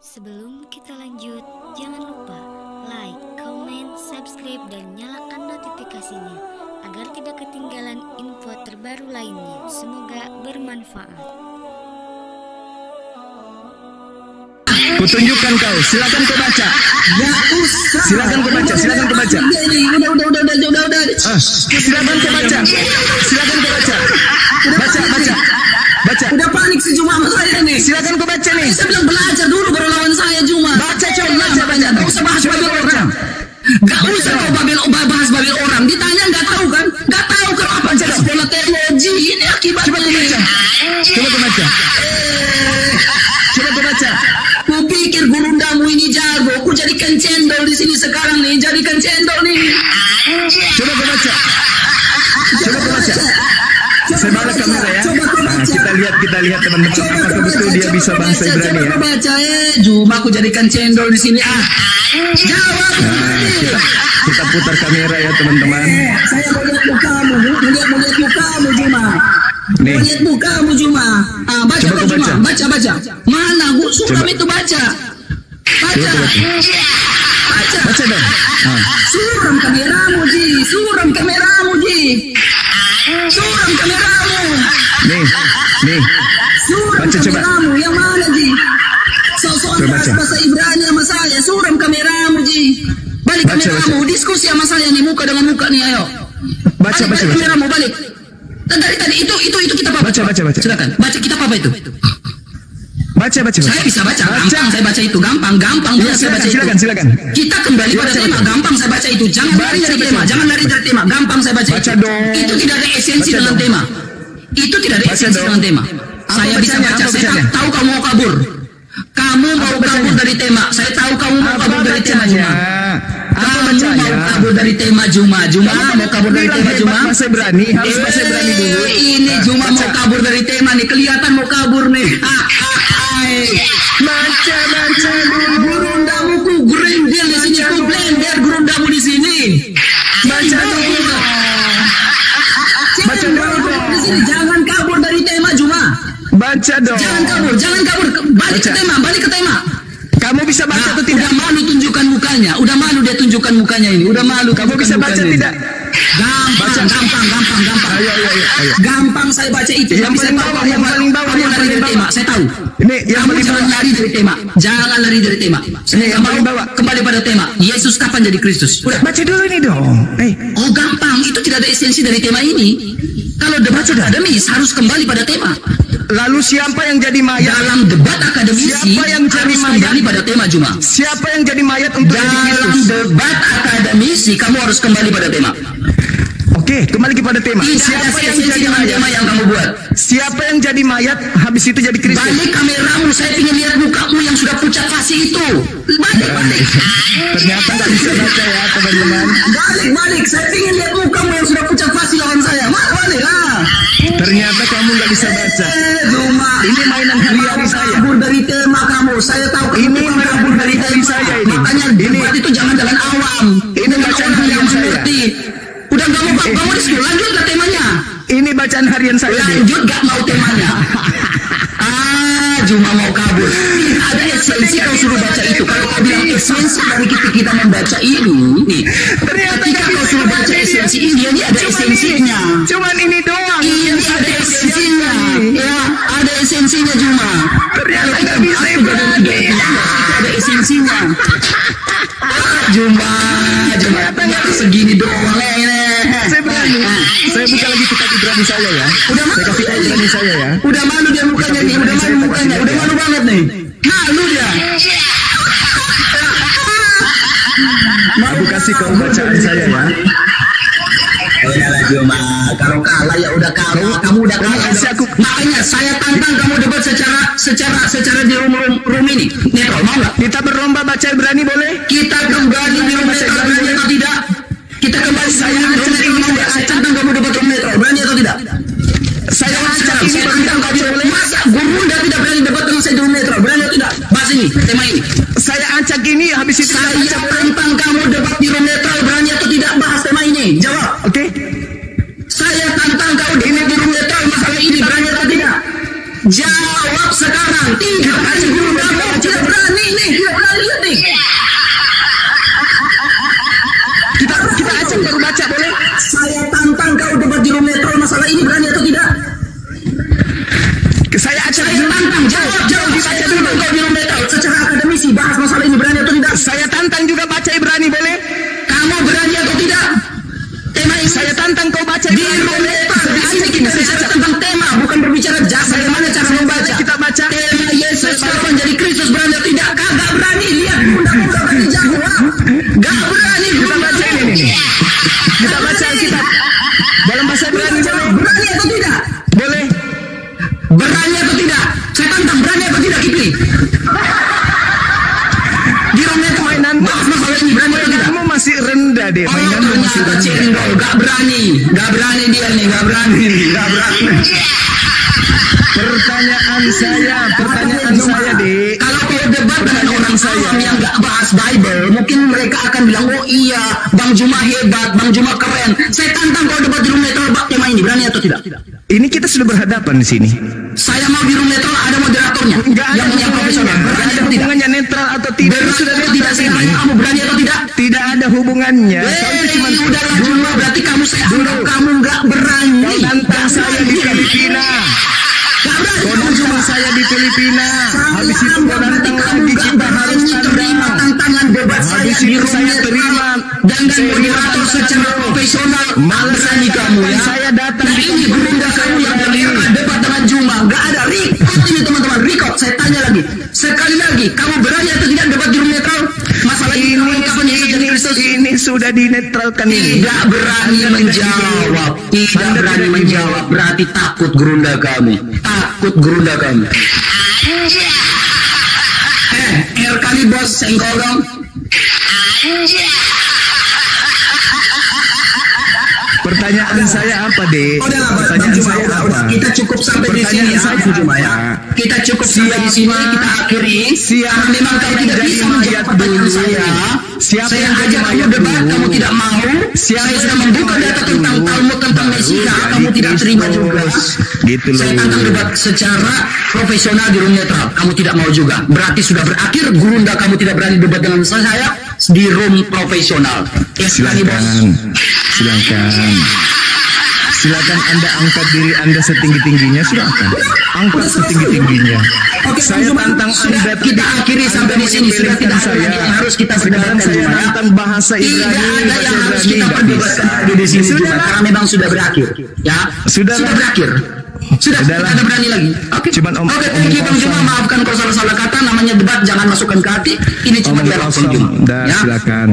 Sebelum kita lanjut, jangan lupa like, comment, subscribe, dan nyalakan notifikasinya agar tidak ketinggalan info terbaru lainnya. Semoga bermanfaat. Kutunjukkan kau, silakan kau baca. Silakan kau baca, silakan kau baca. Udah. Silakan kau baca. Silakan kau baca. Baca. Udah panik si Juma sama saya nih. Silakan kau baca nih. Saya bilang belajar dulu baru lawan saya Juma. Baca coba, baca. Gak usah bahas babil orang. Gak usah kau bahas babil orang. Ditanya gak tahu kan? Gak tahu kenapa jadi sekolah teologi. Ini akibatnya ini. Coba kau baca. Coba kau baca. Ku pikir gurundamu ini jago. Ku jadikan cendol di sini sekarang nih. Jadikan cendol nih. Coba kau baca. Coba kau baca. Saya balik kamera ya. Nah, kita lihat teman-teman apakah betul dia bisa bahasa Ibrani ya. Baca Juma aku jadikan cendol di sini. Jawab. Kita putar kamera ya teman-teman. Saya mau lihat mukamu, melihat mukamu Juma. Nih. Lihat mukamu Juma. Baca Coba Juma. baca. Baca. Mana gua suram itu baca. Baca. Baca dong. Suram kameramu Ji. Suram kameramu. Nih. Suram Baca, coba. kameramu yang mana Ji? Soal bahasa Ibrani sama saya. Suram kameramu Ji. Balik kameramu. Diskusi sama saya nih muka dengan muka nih ayo. Baca. Kameramu balik. Tadi itu kita apa? Baca. Silakan. Baca kita apa itu? Baca. Saya bisa baca. Gampang saya baca itu. Gampang. Ya, silakan. Kita kembali pada tema. Gampang saya baca itu. Jangan lari dari tema. Gampang saya baca itu. Itu tidak ada esensi dengan tema. Itu tidak ada esensi dengan tema. Saya bisa baca. Saya tahu kamu mau kabur. Kamu mau kabur dari tema. Saya tahu kamu mau kabur dari tema Juma. Kamu mau kabur dari tema Juma. Mau kabur dari tema Juma. Bahasa Ibrani, harus bahasa Ibrani dulu. Ini Juma mau kabur dari tema nih. Kelihatan mau kabur nih. Baca. Gurundamu ku grendel di sini. Ku blender gurundamu di sini. Baca dulu. Di sini jangan kabur dari tema Juma. Baca dong. Jangan kabur. Balik ke tema. Kamu bisa baca atau tidak? Udah malu tunjukkan mukanya. Udah malu dia tunjukkan mukanya ini. Udah malu. Kamu bisa baca tidak? Gampang. Ayo. Gampang saya baca itu. Yang paling bawah. Tema. Saya tahu. Ini yang Kamu jangan lari dari tema. Jangan lari dari tema. Ini yang paling bawah. Kembali pada tema. Yesus kapan jadi Kristus? Udah baca dulu ini dong. Oh gampang. Itu tidak ada esensi dari tema ini. Kalau debat akademis harus kembali pada tema. Lalu siapa yang jadi mayat? Dalam debat akademisi Siapa yang jadi harus mayat? kembali pada tema Juma. Siapa yang jadi mayat untuk jadi Dalam Kristus? debat akademisi kamu harus kembali pada tema. Oke, kembali kepada tema. Tidak Siapa ada yang esensi jadi dengan mayat? tema yang kamu buat. Siapa yang jadi mayat habis itu jadi Kristus? Balik kameramu, saya ingin lihat mukamu yang sudah pucat fasih itu. Balik. Ternyata nggak bisa baca ya teman-teman. Balik. Saya ingin lihat mukamu yang sudah pucat fasih lawan saya. Balik lah. Ternyata kamu nggak bisa baca. Juma, Ini mainan hari-hari saya. kabur dari tema kamu. Saya tahu kamu Ini tukang kabur dari hari-hari tema saya ini. Makanya debat itu jangan jalan awam. Ini bacaan harian saya. Mengerti. Udah nggak mau kamu di sekolah, lanjut ke temanya. Ini bacaan harian saya. Lanjut gak mau temanya. Juma mau kabur. Ada esensi kau suruh baca itu. Kalau kau bilang esensi dari kita membaca ini, nih. Ternyata Ketika kau suruh baca esensi ini ada esensinya. Cuman ini doang. Ini ada esensinya. Ya, ada esensinya Juma. Ternyata nggak bisa Ibrani. Ada esensinya. Juma. Ternyata segini doang. Saya berani. Saya buka lagi kitab Ibrani saya ya. Udah Saya kasih tahu Ibrani saya ya. Udah malu dia mukanya nih. Udah malu mukanya. Udah malu banget nih. Malu dia. Aku kasih kau bacaan saya ya. Udahlah Juma, kalau kalah ya udah kalah. Kamu udah kalah. Makanya saya tantang kamu debat secara di room ini. Netral mau nggak? Kita berlomba baca Ibrani boleh? Kita kembali di room netral berani atau tidak? Kita kembali saya tantang kamu debat room netral berani atau tidak? Saya tantang kamu boleh. Masa Gurunda tidak berani debat dengan saya di room netral berani atau tidak? Bahas ini tema ini. Saya acak ini habis itu Saya tantang kamu debat di room netral berani atau tidak bahas tema ini? Jawab. Oke. Saya tantang kau di room netral masalah ini berani atau tidak? Jawab sekarang. Tidak. Guru tidak. tidak berani lihat nih. Kita acak baru baca, boleh? Saya tantang kau debat di room netral masalah ini, berani atau tidak? Saya acak. Saya tantang, jawab dibaca dulu kau di room netral secara akademisi bahas masalah ini, berani atau tidak? Saya tantang juga baca Ibrani, boleh? Kamu berani atau tidak? Tema ini Saya tantang kau baca di room netral. Di sini kita bicara tentang tema, bukan berbicara jasa. Bagaimana cara membaca? Kita baca. Tema Yesus kapan jadi Kristus, berani atau tidak? Kagak berani, lihat undang-undang berani jawab. Gak berani. Kita baca ini. Kita baca Alkitab dalam bahasa Ibrani, boleh? Berani atau tidak? Boleh. Berani atau tidak? Saya tantang, berani atau tidak, Kipli? Di room netral Mainan masalah ini, berani atau tidak? mainanmu masih rendah deh. Oh, Mainanmu masih ternyata rendah. cendol, gak berani dia nih, gak berani. Pertanyaan saya, Dek. Kalau kau debat dengan orang awam yang gak bahas Bible, mungkin mereka akan bilang, oh iya, Bang Juma hebat, Bang Juma keren. Saya tantang kau debat di room netral tema ini, berani atau tidak? Ini kita sudah berhadapan di sini. Saya mau di room netral, ada moderatornya yang punya profesional. Berani atau tidak? Hubungannya netral atau tidak? Berani Sudah atau tidak? Saya tanya kamu, berani atau tidak? Tidak ada hubungannya. Saya itu cuma udahlah Juma, berarti kamu saya anggap kamu gak berani. kau nantang saya di Filipina. Gak berani. Kau nantang saya di Filipina. Habis itu kau nantang lagi, kita harus terima tantangan debat saya Habis di itu room saya netral terima. dan moderator secara profesional. Berani kamu ya. Saya datang Nah di ini berunda kamu yang berlima debat dengan Juma. Gak ada record ini teman-teman, record. Saya tanya lagi, sekali lagi, kamu berani atau tidak debat di room netral? Masalah ini kapan Yesus jadi Kristus? ini sudah dinetralkan ini. Tidak berani menjawab, tidak berani menjawab, berarti takut gerunda kamu, takut gerunda kamu. R kali bos, senggol dong. Pertanyaan saya apa, Dek? Pertanyaan saya apa? Kita cukup sampai di sini ya, Pertanyaan saya Juma ya. apa? Kita cukup sampai di sini, kita akhiri. Siapa Karena memang kamu yang tidak jadi bisa menjawab mayat pertanyaan dulu? saya. Siapa Saya yang jadi ajak kamu mayat debat, dulu? kamu tidak mau. Siapa Saya yang sudah jadi membuka mayat data tentang dulu? Talmud, tentang Mesia, Baru kamu tidak jadi terima juga. Kristus. Gitu loh. Saya tantang debat secara profesional di room netral, kamu tidak mau juga. Berarti sudah berakhir, gerunda kamu tidak berani debat dengan saya di room profesional. Ya, sekali bos. Silakan Anda angkat diri Anda setinggi-tingginya, silakan. Angkat setinggi-tingginya. Oke, Saya tantang Anda. Kita akhiri sampai di sini. Sudah tidak ada lagi yang harus kita Sekarang perdebatkan. saya Juma. tantang bahasa Tidak Ibrani. ada yang harus Bahasa kita Ibrani perdebatkan nggak lagi di sini bisa. Juma, karena memang sudah berakhir. Ya, Sudah berakhir. Sudah, tidak Sudahlah. ada berani lagi. Oke, Cuman oke, thank you Bang Juma. Maafkan kalau salah-salah kata. Namanya debat, jangan masukkan ke hati. Ini cuma dialog Bang Juma. Dah, Ya. silakan.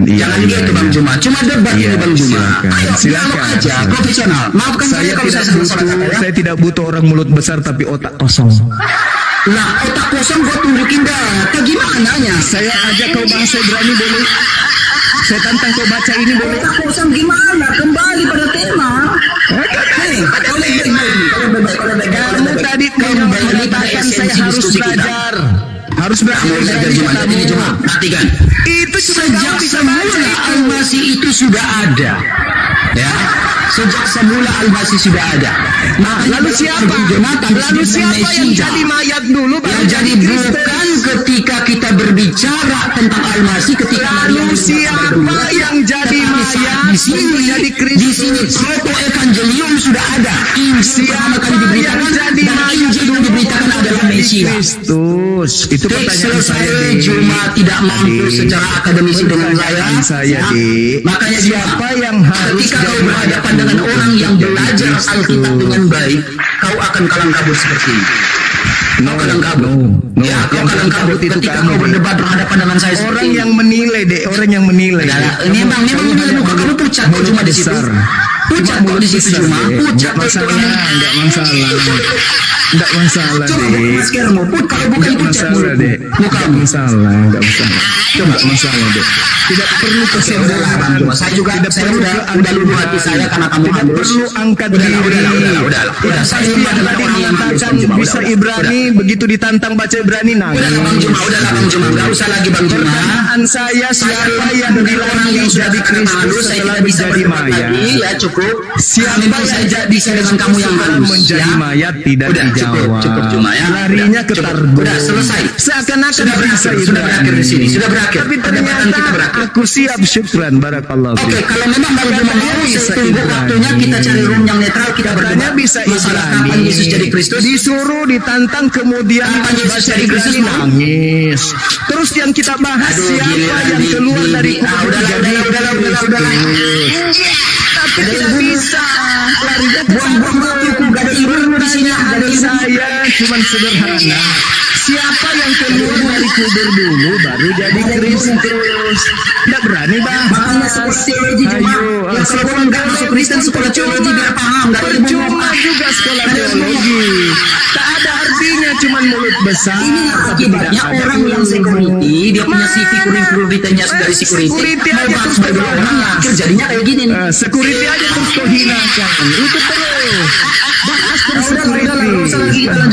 Iya, Jangan gitu Bang Juma. Cuma debat Iya, ini Bang Juma. silakan. Ayo, dialog Silakan. aja, profesional. Maafkan saya kalau saya salah-salah kata ya. Saya tidak butuh orang mulut besar tapi otak kosong. Lah, otak kosong gua tunjukin data. Gimana nya? Saya ajak kau bahasa Ibrani boleh? Saya tantang kau baca ini boleh? Otak kosong gimana? Kembali pada tema. Hei, Kamu tadi kau mengatakan saya harus belajar. Harus belajar. Ini cuma perhatikan. Itu Sejak semula Al-Masih itu sudah ada. Ya, sejak semula Al-Masih sudah ada. Lalu siapa? Lalu siapa yang jadi mayat dulu? Yang jadi bukan ketika kita berbicara tentang Al-Masih, ketika Lalu siapa yang jadi mayat? di sini Jadi di Kristus. sini proto evangelium sudah ada. Injil pertama kali diberitakan dan Injil yang diberitakan adalah Mesia. Kristus. Itu pertanyaan saya, Dik. Cuma tidak mampu Dik. secara akademisi dengan Pertanyaan saya, Dik. Makanya Siapa yang harus ketika kau jadi berhadapan mayat dengan dulu orang yang untuk belajar jadi Alkitab Kristus? dengan baik, kau akan kalang kabut seperti ini. Kau kalang kabut. No. Ya, kau Yang kalang kabut itu ketika kamu, kau Dik. berdebat berhadapan dengan saya seperti Orang ini. yang menilai, Dek. Orang yang menilai. Ini memang menilai muka kamu pucat kok cuma di situ. Pucat kok di situ cuma. Pucat kok itu kamu. Enggak masalah, Coba buka Dek. maskermu. Kalau bukan Enggak pucat masalah, Dek. mulutmu. Enggak masalah. Enggak masalah, Dek. Tidak perlu kesombongan. Saya juga Tidak saya perlu udah luluh hati saya karena kamu Tidak halus. perlu angkat diri. Udah. Saya Pasti yang tadi mengatakan bisa Ibrani, begitu ditantang baca Ibrani nangis. Udahlah Bang Juma, enggak usah lagi Bang Juma. Pertanyaan saya, siapa yang bilang yang sudah jadi Kristus Kristus saya setelah tidak bisa menjadi berdebat mayat? lagi ya cukup. Siapa Memang yang saya jadi bisa dengan kamu yang Kristus halus menjadi ya. mayat tidak Udah, dijadi cukup Juma ya. Larinya ke Targum. Udah selesai. Seakan-akan sudah berakhir di sini, sudah berakhir. Tapi ternyata aku siap, syukran, barakallahu. Oke, kalau memang Bang Juma mau, saya tunggu waktunya kita cari room yang netral, kita berdebat bisa masalah kapan Yesus jadi Kristus. Disuruh ditantang, kemudian kapan Yesus jadi Kristus nangis. Terus yang kita bahas siapa yang keluar dari kubur udah. Tapi tidak bisa. Larinya buang-buang waktu, gak ada ilmu di sini. Ada saya cuma sederhana. Siapa yang keluar dari kubur dulu baru jadi Kristus? Tidak berani bahas. Makanya sekolah teologi cuma yang kalau nggak masuk Kristen sekolah teologi biar paham. Percuma juga sekolah teologi. Tak ada artinya, cuma mulut besar. Ini akibatnya orang yang security, dia punya CV kurikulumnya dari security aja terus orang akhir jadinya kayak gini nih. Security aja terus kau hinakan. Itu terus. Bahas terus security. Udah.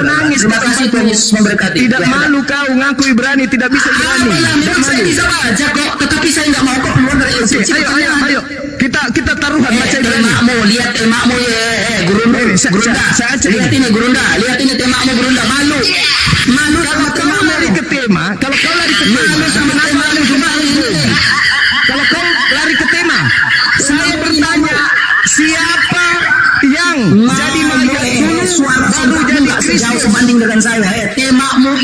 Nangis. Terima kasih Tuhan Yesus memberkati. Tidak malu kau ngaku Ibrani, tidak bisa Ibrani. Saya bisa baca kok, tetapi saya nggak mau kok keluar dari LCC. Ayo. Kita taruhan baca Ibrani. Lihat temakmu ya, Gurunda. Lihat ini Gurunda, lihat ini temakmu Gurunda. Malu sama temakmu. Lari ke tema, kalau kau lari ke tema, malu sama temakmu cuma ini. Kalau kau lari ke tema, saya bertanya, siapa yang jadi mayat dulu baru jadi Kristus? Sebanding dengan saya, temakmu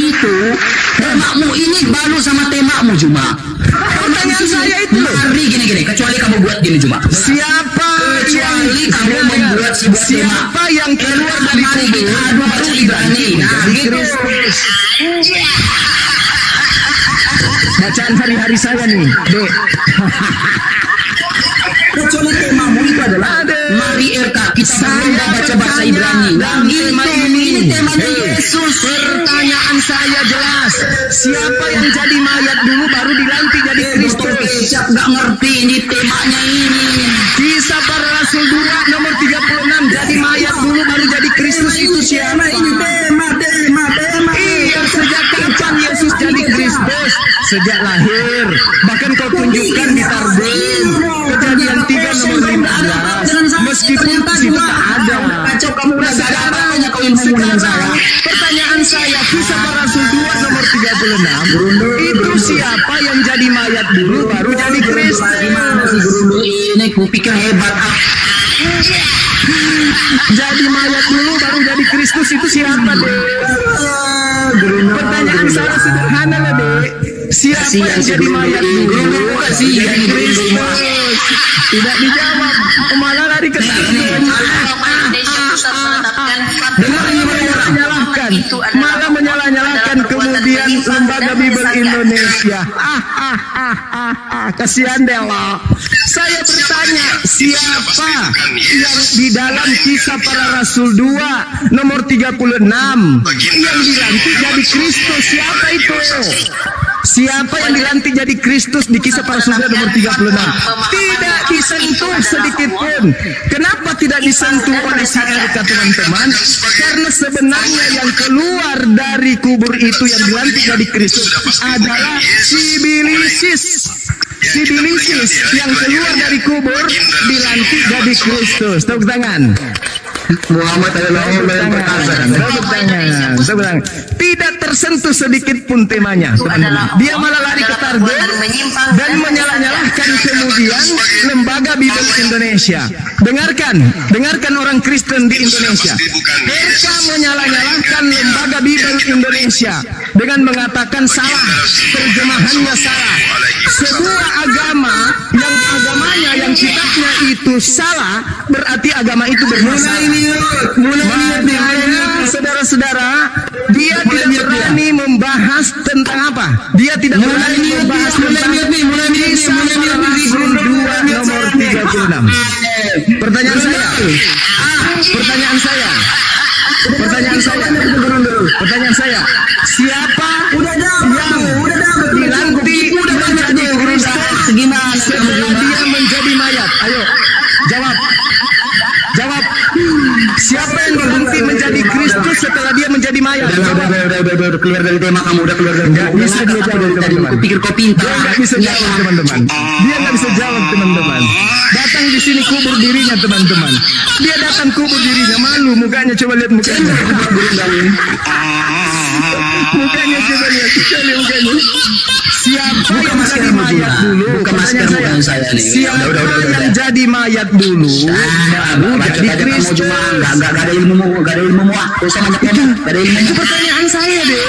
ini baru sama temakmu Juma. Pertanyaan saya itu, mari gini, kecuali kamu buat gini Juma. Siapa yang keluar dari kubur baru Ibrani? Nah, gitu. Bacaan hari-hari saya nih, Dek. Kecuali temamu itu adalah mari RK kita baca bahasa Ibrani. Nah, ini temanya Yesus. Pertanyaan saya jelas. Siapa yang jadi mayat dulu baru dilantik jadi Kristus? Siap nggak ngerti ini temanya ini. Kisah Para Rasul 2 nomor 36. Jadi mayat dulu baru jadi Kristus itu siapa? Ini tema. Iya, sejak kapan Yesus jadi Kristus? Sejak lahir. Bahkan kau tunjukkan di Targum. Kejadian 3 nomor 15. Meskipun itu tak ada. Kacau kamu udah gak ada apanya kau ilmu dengan saya. Pertanyaan saya, Kisah Para Rasul 2 nomor 36. Itu siapa yang jadi mayat dulu baru jadi Kristus? Gimana sih Guru ini kupikir hebat. Jadi mayat dulu baru jadi Kristus itu siapa, Dek? Pertanyaan saya sederhana lah, Dek. Siapa yang jadi mayat dulu jadi Kristus? Tidak dijawab, malah lari ke Targum. Malah menyalah-nyalahkan kemudian Lembaga Bible Indonesia. Kasihan Dela. Saya bertanya, siapa yang di dalam Kisah Para Rasul 2 nomor 36 yang dilantik jadi Kristus? Siapa itu? Siapa yang dilantik jadi Kristus di Kisah Para Rasul nomor 36? Tidak disentuh sedikit pun. Kenapa tidak disentuh oleh si RK, teman-teman? Karena sebenarnya yang keluar dari kubur itu yang dilantik jadi Kristus adalah Sibilisis yang keluar dari kubur dilantik jadi Kristus. Tepuk tangan. Muhammad adalah Allah yang perkasa. Tidak tersentuh sedikit pun temanya, teman-teman. Dia malah lari ke Targum dan menyalah-nyalahkan kemudian Lembaga Bible Indonesia. Dengarkan orang Kristen di Indonesia. Mereka menyalah-nyalahkan Lembaga Bible Indonesia dengan mengatakan salah, terjemahannya salah. Sebuah agama yang agamanya, yang kitabnya itu salah, berarti agama itu bermasalah. Mulai saudara-saudara, dia tidak berani membahas tentang apa? Dia tidak berani membahas tentang Kisah Para Rasul 2 nomor 36. Pertanyaan saya, siapa yang dilantik menjadi Kristus setelah dia menjadi mayat? Ayo, jawab. Siapa yang dilantik menjadi Kristus setelah dia menjadi mayat? Udah keluar dari tema kamu, udah keluar dari tema. Nggak bisa dia jawab, teman-teman. Aku pikir kau pintar. Dia nggak bisa jawab, teman-teman. Dia nggak bisa jawab, teman-teman. Datang di sini kubur dirinya, teman-teman. Dia datang kubur dirinya, malu mukanya, coba lihat mukanya. Mukanya coba lihat, mukanya. Siapa yang jadi mayat dulu? Buka masker saya nih. Siapa yang jadi mayat dulu? Baru jadi Kristus. Gak ada ilmu, gak ada ilmu. Usah banyak ngomong, gak ada ilmu. Itu pertanyaan saya deh.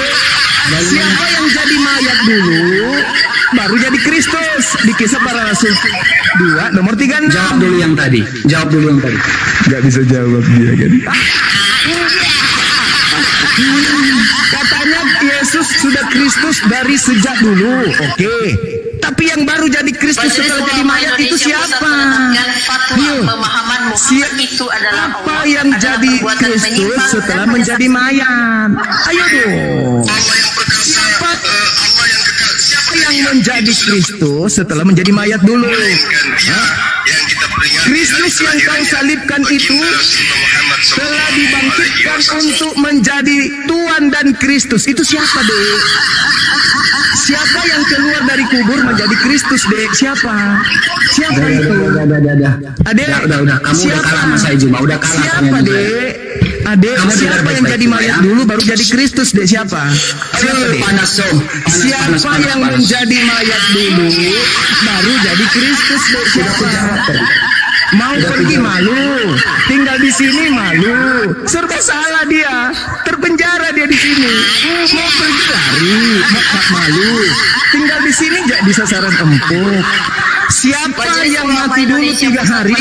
Siapa yang jadi mayat dulu? Baru jadi Kristus. Di Kisah Para Rasul 2 nomor 36. Jawab dulu yang tadi. Gak bisa jawab dia kan. Katanya Yesus sudah Kristus dari sejak dulu. Oke. Tapi yang baru jadi Kristus setelah jadi mayat itu siapa? Siapa yang jadi Kristus setelah menjadi mayat? Ayo dong. Siapa yang menjadi Kristus setelah menjadi mayat dulu? Kristus yang kau salibkan itu telah dibangkitkan untuk menjadi Tuhan dan Kristus. Itu siapa, Dek? Siapa yang keluar dari kubur menjadi Kristus, Dek? Siapa itu? Adek, udah. Kamu udah kalah sama saya, Juma. Udah kalah. Siapa, Dek? Adek, siapa yang jadi mayat dulu baru jadi Kristus, Dek? Siapa? Siapa yang menjadi mayat dulu baru jadi Kristus, Dek? Siapa? Mau pergi malu, tinggal di sini malu, serba salah dia, terpenjara dia di sini. Mau pergi lari, malu, tinggal di sini jadi sasaran empuk. Siapa yang mati dulu 3 hari,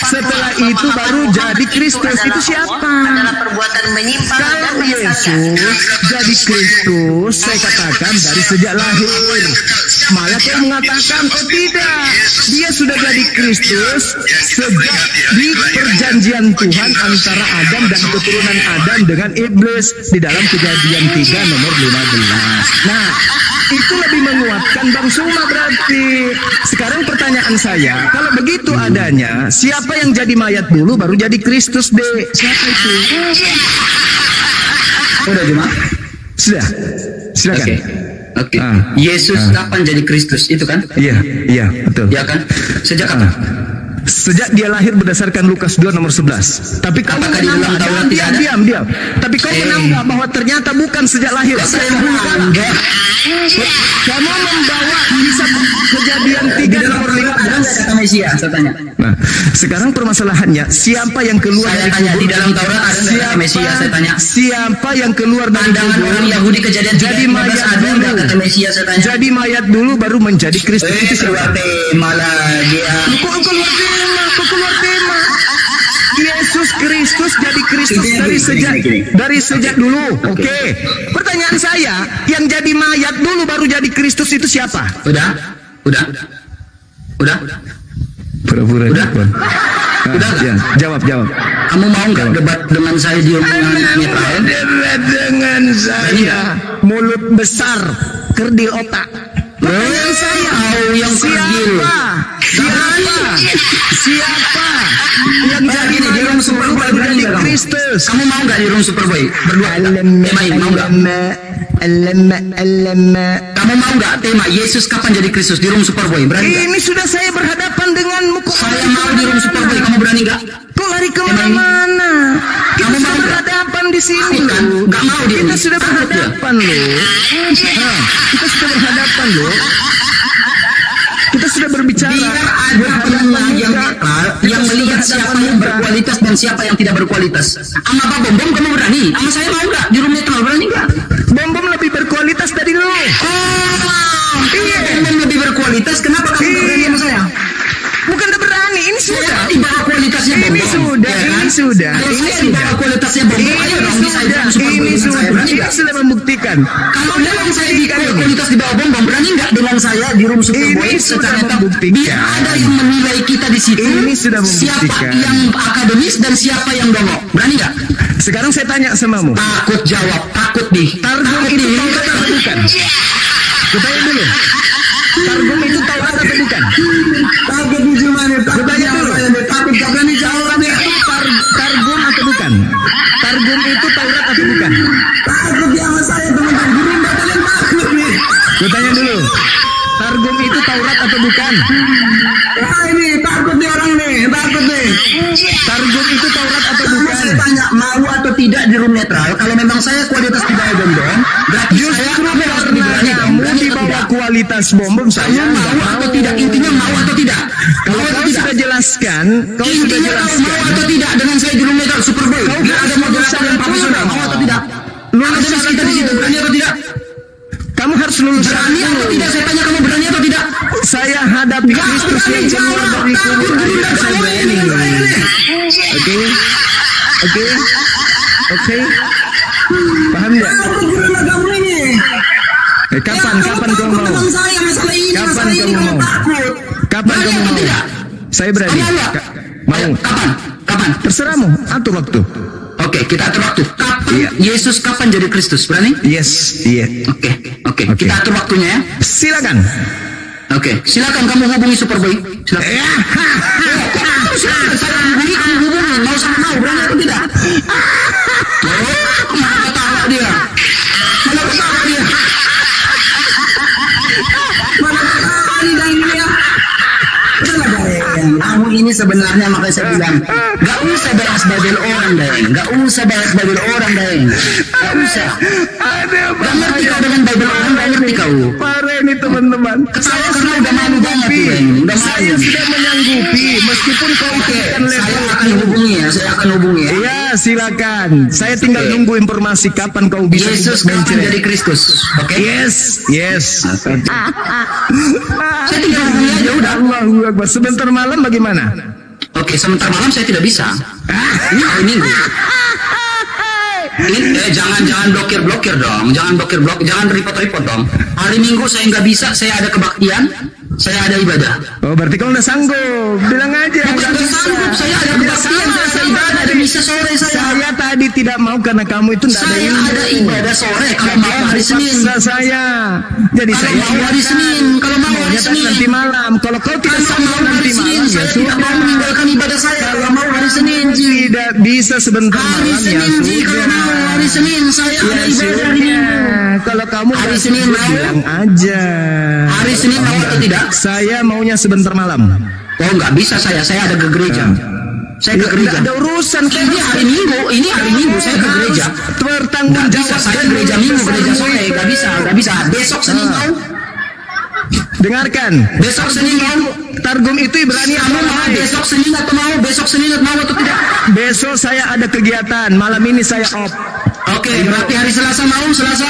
setelah itu baru jadi Kristus? Itu siapa? Kalau Yesus jadi Kristus, saya katakan dari sejak lahir. Malah kau mengatakan, oh tidak, dia sudah jadi Kristus sejak di perjanjian Tuhan antara Adam dan keturunan Adam dengan iblis di dalam Kejadian 3 nomor 15. Nah, itu lebih menguatkan Bang Suma berarti. Sekarang pertanyaan saya, kalau begitu adanya, siapa yang jadi mayat dulu baru jadi Kristus, Dek? Siapa itu? Udah, Juma? Sudah. Silakan. Oke. Yesus kapan jadi Kristus? Itu kan? Iya, betul. Ya kan? Sejak kapan? Sejak dia lahir berdasarkan Lukas 2 nomor 11. Tapi kamu menambah, diam. Tapi kau menambah bahwa ternyata bukan sejak lahir. Kamu membawa kisah Kejadian 3 nomor 15. Kata Mesias, saya tanya. Nah, sekarang permasalahannya, siapa yang keluar dari kubur? Di dalam Taurat ada kata Mesias, saya tanya. Siapa yang keluar dari kubur? Orang Yahudi Kejadian 3 jadi mayat dulu. Kata Mesias, saya tanya. Jadi mayat dulu baru menjadi Kristus. Itu siapa? Malah dia. Kok keluar tema? Yesus Kristus jadi Kristus dari sejak dulu. Oke. Pertanyaan saya, yang jadi mayat dulu baru jadi Kristus itu siapa? Udah. Pura-pura. Udah. Ya, jawab. Kamu mau nggak debat dengan saya di Israel? Debat dengan saya. Mulut besar, kerdil otak. Pertanyaan saya, siapa yang jadi di room Superboy berani Kristus? Kamu mau nggak di room Superboy berdua? Mau nggak? Kamu mau nggak tema Yesus kapan jadi Kristus di room Superboy? Berani nggak? Ini sudah saya berhadapan denganmu. Saya mau di room Superboy, kamu berani nggak? Kok lari kemana-mana? Kita sudah berhadapan di sini loh. Nggak mau di Kita sudah berhadapan loh. Kita sudah berhadapan loh. Kita sudah berbicara. Biar ada penengah yang netral, yang melihat siapa yang berkualitas dan siapa yang tidak berkualitas. Sama Pak Bom kamu berani? Sama saya mau nggak di room netral, berani nggak? Bom lebih berkualitas dari lo. Iya, Bom lebih berkualitas. Kenapa kamu nggak berani sama saya? Bukan udah berani, ini sudah. Di bawah kualitasnya Bom. Ini sudah. Di bawah kualitasnya Bom. Ayo dong, Ini sudah membuktikan. Kalau memang saya di kualitas di bawah Bom, berani nggak dengan saya di room Superboy? Ini sudah membuktikan. Biar ada yang menilai kita di situ. Ini sudah membuktikan. Siapa yang akademis dan siapa yang dongok? Berani nggak? Sekarang saya tanya samamu. Takut jawab, takut Targum itu Taurat atau bukan? Kutanya dulu. Targum itu Taurat atau bukan? Takut di gimana? Kutanya dulu. Takut gak berani jawab. Targum atau bukan? Targum itu Taurat atau bukan? Takut tanya mau atau tidak di room netral. Kalau memang saya kualitas di bawah bom, berarti Justru karena kamu di bawah kualitas bom, saya mau atau tidak. Intinya mau atau tidak. Kalau kau sudah jelaskan, Mau atau tidak dengan saya di room netral Super Bowl. Nggak ada moderator yang profesional. Mau atau tidak? lulus Ada kita di situ, berani atau tidak? Kamu harus lulus Berani atau tidak? Saya tanya kamu berani atau tidak? Saya hadapi Kristus yang keluar dari kubur. Saya berani. Oke. Paham nggak? Kapan kau mau? Kapan kamu mau? Saya berani. Mau? Kapan? Terserahmu. Atur waktu. Oke, kita atur waktu. Kapan Yesus kapan jadi Kristus? Berani? Yes, iya. Oke. Kita atur waktunya ya. Silakan. Oke, silakan kamu hubungi Superboy. Silakan. Silakan saya hubungi, kamu hubungi. Mau sama mau, berani atau tidak? Mana ketawa dia? Kamu ini sebenarnya makanya saya bilang gak usah bahas Bible orang Daeng, gak usah. Gak ngerti kau dengan Bible orang, gak ngerti kau. Parah ini teman-teman. Ketawa karena udah malu banget udah saya sudah menyanggupi meskipun kau ikutkan saya akan hubungi ya. Iya, silakan. Saya tinggal nunggu informasi kapan kau bisa Yesus kapan jadi Kristus. Oke. Yes. Saya tinggal hubungi aja udah. Allahu Akbar. Sebentar malam bagaimana? Oke, sebentar malam saya tidak bisa. Ini hari Minggu. Jangan blokir dong. Jangan report dong. Hari Minggu saya nggak bisa, saya ada kebaktian, saya ada ibadah. Oh, berarti kau udah sanggup. Bilang aja. Bukan sanggup, saya ada kebaktian, saya ada ibadah, ada misa sore saya. Saya tadi tidak mau karena kamu itu tidak ada ilmu. Saya ada ibadah sore, kalau mau hari Senin. Saya. Jadi Kalau saya mau hari Senin, kalau mau hari Senin. Nanti malam. Kalau kau tidak Kalau sanggup mau hari nanti Senin, malam, ya saya tidak mau meninggalkan ibadah saya. Kalau mau hari Senin, tidak bisa sebentar hari malam ya Senin, kalau mau hari Senin saya ada ibadah hari Minggu. Kalau kamu Hari Senin mau? bilang aja. Hari Senin mau atau tidak? Saya maunya sebentar malam. Oh, nggak bisa saya ada ke gereja. Saya ke gereja. Ada urusan. Ini hari Minggu saya ke gereja. Bertanggung Nggak bisa, jawab. saya gereja Minggu, gereja sore, nggak bisa. Besok Senin mau? Dengarkan. Besok Senin mau? Targum itu Ibrani Kamu mau besok Senin atau mau? Besok Senin mau atau tidak? Besok saya ada kegiatan. Malam ini saya off. Oke, berarti hari Selasa mau? Selasa?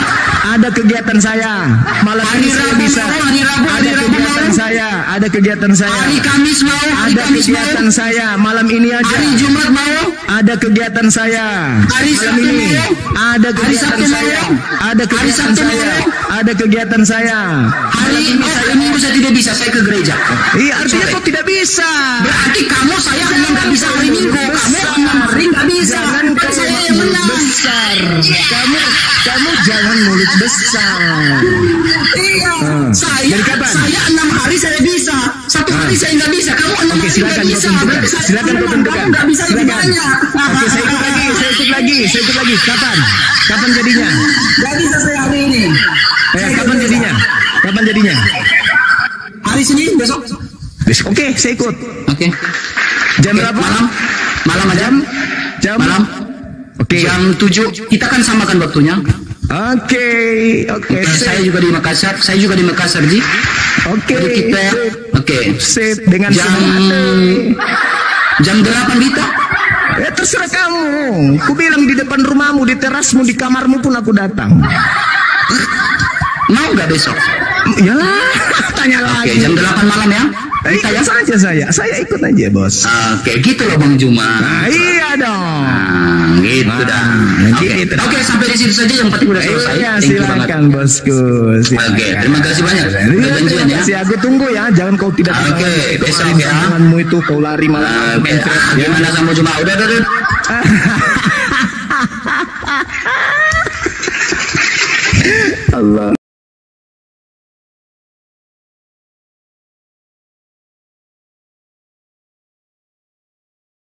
Ada kegiatan saya. Malam Hari ini saya Rabu bisa. mau? Hari Rabu kegiatan mau? saya. Ada kegiatan saya. Hari Kamis mau? Hari Ada Kamis mau? kegiatan saya. Malam ini aja. Hari Jumat mau? Ada kegiatan saya. Hari Malam Sabtu ini. mau? Ada Hari kegiatan Sabtu saya. mau? Ada Hari kegiatan Sabtu saya. mau? Ada kegiatan saya. Hari Minggu saya tidak bisa, saya ke gereja. Iya, artinya kau tidak bisa. Berarti kamu saya hanya nggak bisa hari Minggu. Kamu 6 hari nggak bisa. Jangan Kan kau saya yang menang. besar. Kamu jangan mulut besar. Iya. Dari kapan? Saya 6 hari saya bisa. 1 hari saya nggak bisa. Kamu 6 hari Silakan nggak kau bisa. tentukan. Berarti saya Silakan kau menang. tentukan. Kamu nggak bisa lebih Silakan. banyak. Oke, saya ikut lagi. Kapan jadinya? Nggak bisa saya hari ini. Kapan jadinya? Hari Senin besok. Oke, saya ikut. Oke. Jam berapa? Malam aja. Jam? Malam. Oke. Jam 7. Kita kan samakan waktunya. Oke. Saya juga di Makassar. Ji. Oke. Jadi kita Sip dengan jam 8 kita. Terserah kamu. Ku bilang di depan rumahmu, di terasmu, di kamarmu pun aku datang. Mau nggak besok? Yalah, tanya lagi. Oke, jam 8 malam ya? Ikut saja saya ikut aja bos. Oke, gitu loh Bang Juma. Nah, iya dong. Gitu dah. Oke, sampai di situ saja yang penting udah selesai. Iya, Thank you banget. silakan bosku. Oke, terima kasih banyak. Udah janjian Terima ya. kasih, aku tunggu ya. Jangan kau tidak. Oke, besok ya. Janganmu itu kau lari malah. Gimana sama Juma? Udah. Allah.